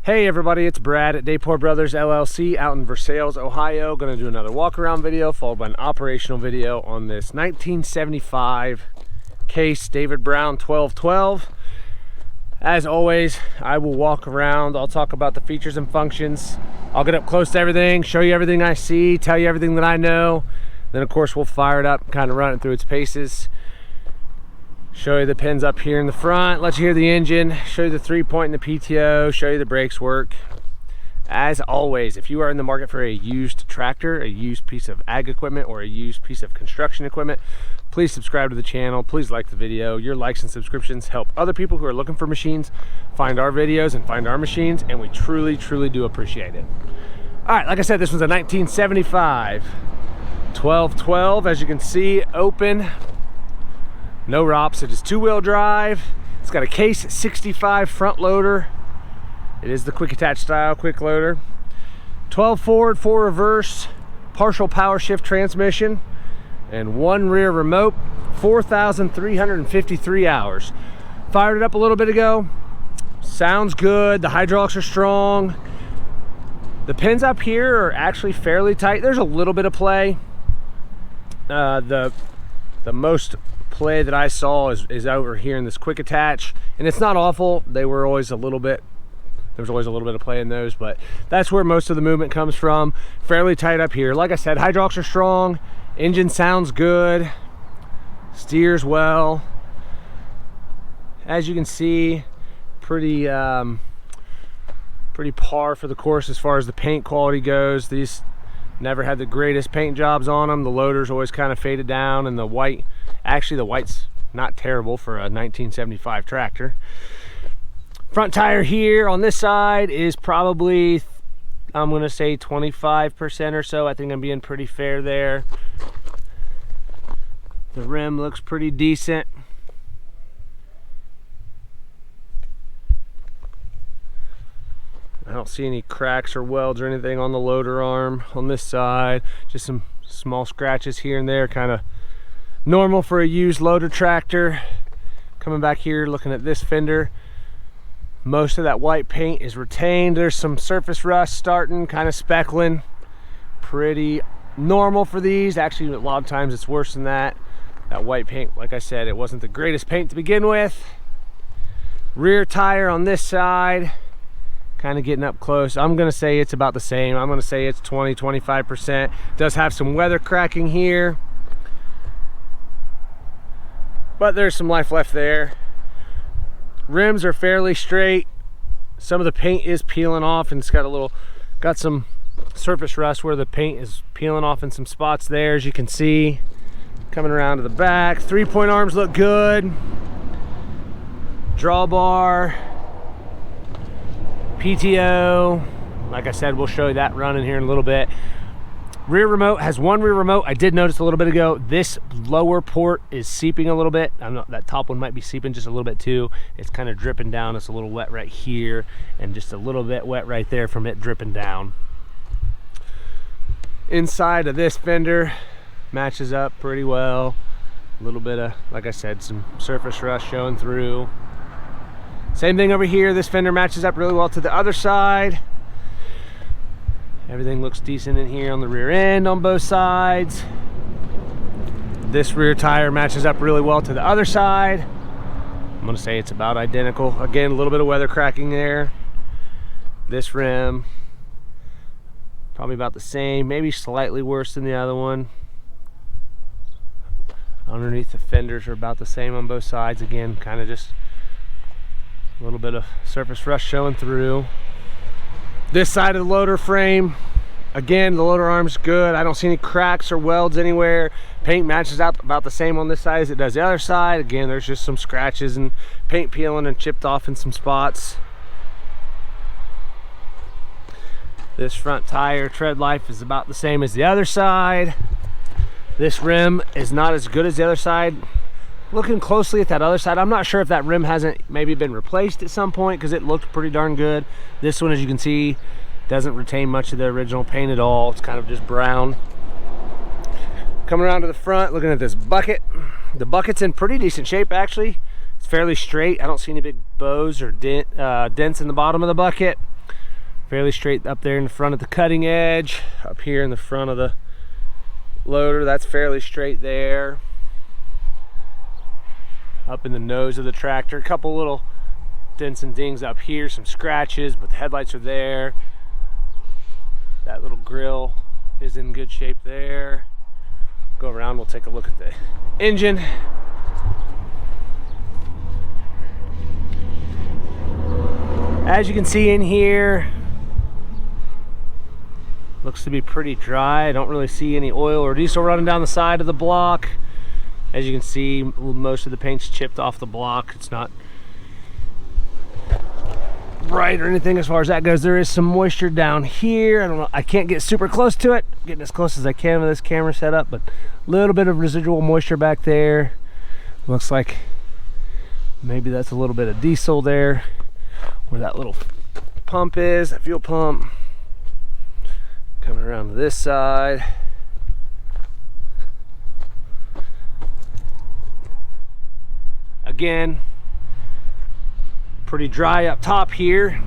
Hey everybody, it's Brad at Dayport Brothers LLC out in Versailles, Ohio. Going to do another walk around video followed by an operational video on this 1975 Case David Brown 1212. As always, I will walk around. I'll talk about the features and functions. I'll get up close to everything, show you everything I see, tell you everything that I know. Then of course we'll fire it up, kind of run it through its paces. Show you the pins up here in the front, let you hear the engine, show you the 3-point and the PTO, show you the brakes work. As always, if you are in the market for a used tractor, a used piece of ag equipment, or a used piece of construction equipment, please subscribe to the channel, please like the video. Your likes and subscriptions help other people who are looking for machines find our videos and find our machines, and we truly, truly do appreciate it. All right, like I said, this one's a 1975 1212, as you can see, open. No ROPS, it is 2-wheel drive. It's got a Case 65 front loader. It is the quick attach style, quick loader. 12 forward, 4 reverse, partial power shift transmission, and 1 rear remote, 4,353 hours. Fired it up a little bit ago. Sounds good, the hydraulics are strong. The pins up here are actually fairly tight. There's a little bit of play. The most play that I saw is over here in this quick attach, and it's not awful. They were always a little bit, there's always a little bit of play in those, but that's where most of the movement comes from. Fairly tight up here. Like I said, hydraulics are strong, engine sounds good, steers well. As you can see, pretty par for the course as far as the paint quality goes. These never had the greatest paint jobs on them. The loader's always kind of faded down, and the white, actually the white's not terrible for a 1975 tractor. Front tire here on this side is probably, I'm gonna say 25% or so. I think I'm being pretty fair there. The rim looks pretty decent. I don't see any cracks or welds or anything on the loader arm on this side. Just some small scratches here and there, kind of normal for a used loader tractor. Coming back here, looking at this fender, most of that white paint is retained. There's some surface rust starting, kind of speckling. Pretty normal for these. Actually, a lot of times it's worse than that. That white paint, like I said, it wasn't the greatest paint to begin with. Rear tire on this side, kind of getting up close. I'm gonna say it's about the same. I'm gonna say it's 20-25%. Does have some weather cracking here, but there's some life left there. Rims are fairly straight. Some of the paint is peeling off, and it's got some surface rust where the paint is peeling off in some spots there, as you can see. Coming around to the back, 3-point arms look good. Drawbar, PTO, like I said, we'll show you that running here in a little bit. Rear remote has 1 rear remote. I did notice a little bit ago, this lower port is seeping a little bit. That top one might be seeping just a little bit too. It's kind of dripping down. It's a little wet right here, and just a little bit wet right there from it dripping down. Inside of this fender matches up pretty well. A little bit of, like I said, some surface rust showing through. Same thing over here. This fender matches up really well to the other side. Everything looks decent in here on the rear end on both sides. This rear tire matches up really well to the other side. I'm gonna say it's about identical. Again, a little bit of weather cracking there. This rim, probably about the same, maybe slightly worse than the other one. Underneath the fenders are about the same on both sides. Again, kind of just a little bit of surface rust showing through. This side of the loader frame, again, the loader arm's good. I don't see any cracks or welds anywhere. Paint matches up about the same on this side as it does the other side. Again, there's just some scratches and paint peeling and chipped off in some spots. This front tire tread life is about the same as the other side. This rim is not as good as the other side. Looking closely at that other side, I'm not sure if that rim hasn't maybe been replaced at some point, because it looked pretty darn good. This one, as you can see, doesn't retain much of the original paint at all. It's kind of just brown. Coming around to the front, looking at this bucket. The bucket's in pretty decent shape, actually. It's fairly straight. I don't see any big bows or dents in the bottom of the bucket. Fairly straight up there in the front of the cutting edge. Up here in the front of the loader, that's fairly straight there. Up in the nose of the tractor, a couple little dents and dings up here, some scratches, but the headlights are there. That little grill is in good shape there. Go around, we'll take a look at the engine. As you can see in here, looks to be pretty dry. I don't really see any oil or diesel running down the side of the block. As you can see, most of the paint's chipped off the block. It's not bright or anything as far as that goes. There is some moisture down here. I don't know, I can't get super close to it. I'm getting as close as I can with this camera setup, but a little bit of residual moisture back there. Looks like maybe that's a little bit of diesel there where that little pump is, that fuel pump. Coming around to this side. Again, pretty dry up top here.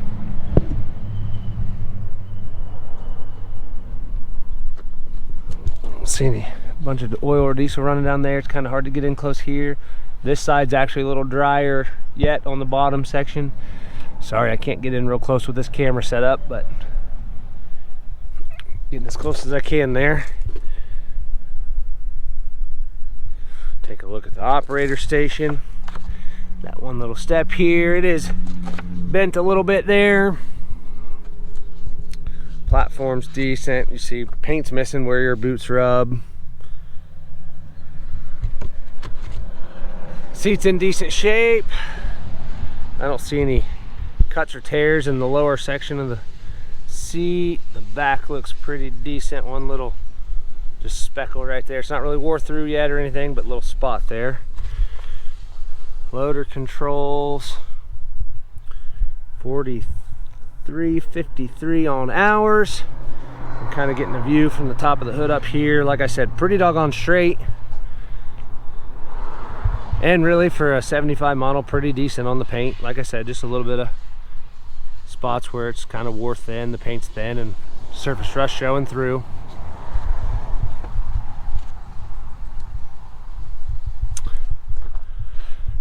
Don't see any bunch of oil or diesel running down there. It's kind of hard to get in close here. This side's actually a little drier yet on the bottom section. Sorry, I can't get in real close with this camera setup, but getting as close as I can there. Take a look at the operator station. That one little step here, it is bent a little bit there. Platform's decent. You see paint's missing where your boots rub. Seat's in decent shape. I don't see any cuts or tears in the lower section of the seat. The back looks pretty decent. One little just speckle right there. It's not really wore through yet or anything, but a little spot there. Loader controls 43.53 on hours. I'm kind of getting a view from the top of the hood up here. Like I said, pretty doggone straight, and really for a 75 model, pretty decent on the paint. Like I said, just a little bit of spots where it's kind of wore thin, the paint's thin, and surface rust showing through.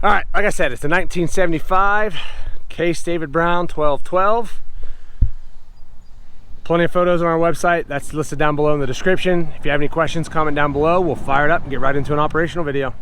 All right, like I said, it's a 1975 Case David Brown 1212. Plenty of photos on our website. That's listed down below in the description. If you have any questions, comment down below. We'll fire it up and get right into an operational video.